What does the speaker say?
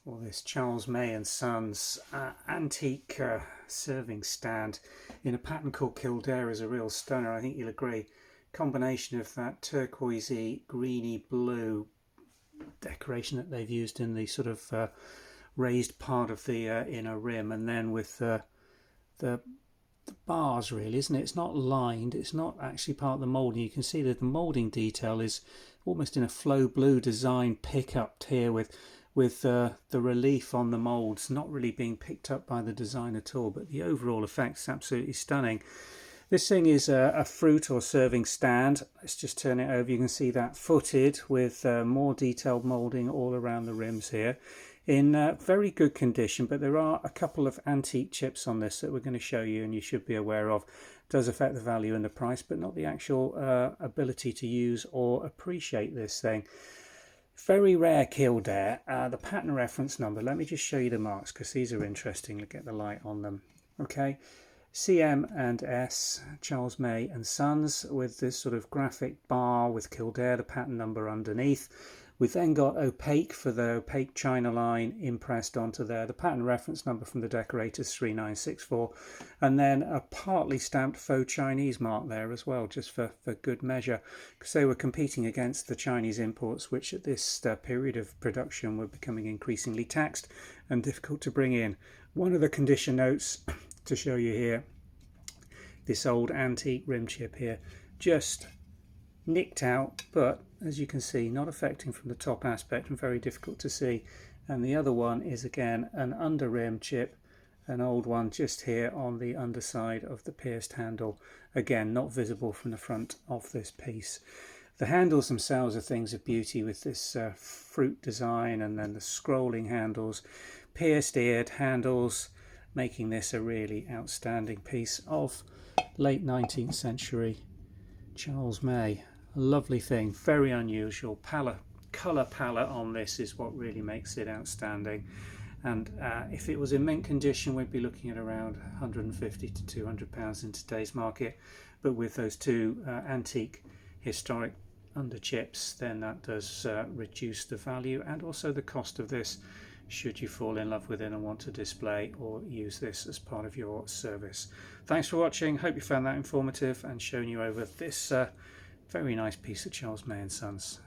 for this Charles Meigh and Sons antique serving stand in a pattern called Kildare. Is a real stunner, I think you'll agree. Combination of that turquoisey, greeny blue decoration that they've used in the sort of raised part of the inner rim, and then with the bars, really, isn't it? It's not lined, it's not actually part of the moulding. You can see that the moulding detail is almost in a flow blue design pickup here with the relief on the moulds not really being picked up by the design at all, but the overall effect is absolutely stunning. This thing is a fruit or serving stand. Let's just turn it over. You can see that footed with more detailed moulding all around the rims here, in very good condition, but there are a couple of antique chips on this that we're going to show you and you should be aware of. It does affect the value and the price, but not the actual ability to use or appreciate this thing. Very rare Kildare. The pattern reference number, let me just show you the marks because these are interesting. Look, get the light on them. Okay, CM and S, Charles Meigh and Sons, with this sort of graphic bar with Kildare, the pattern number underneath. We've then got Opaque for the opaque china line impressed onto there, the pattern reference number from the decorators 3964, and then a partly stamped faux Chinese mark there as well, just for good measure, because they were competing against the Chinese imports, which at this period of production were becoming increasingly taxed and difficult to bring in. One of the condition notes to show you here, this old antique rim chip here, just nicked out, but as you can see, not affecting from the top aspect and very difficult to see. And the other one is again an under rim chip, an old one just here on the underside of the pierced handle, again not visible from the front of this piece. The handles themselves are things of beauty with this fruit design, and then the scrolling handles, pierced eared handles, making this a really outstanding piece of late 19th century Charles Meigh. A lovely thing, very unusual. Colour palette on this is what really makes it outstanding. And if it was in mint condition, we'd be looking at around £150 to £200 in today's market. But with those two antique historic under chips, then that does reduce the value and also the cost of this, should you fall in love with it and want to display or use this as part of your service. Thanks for watching. Hope you found that informative and shown you over this very nice piece of Charles Meigh and Sons.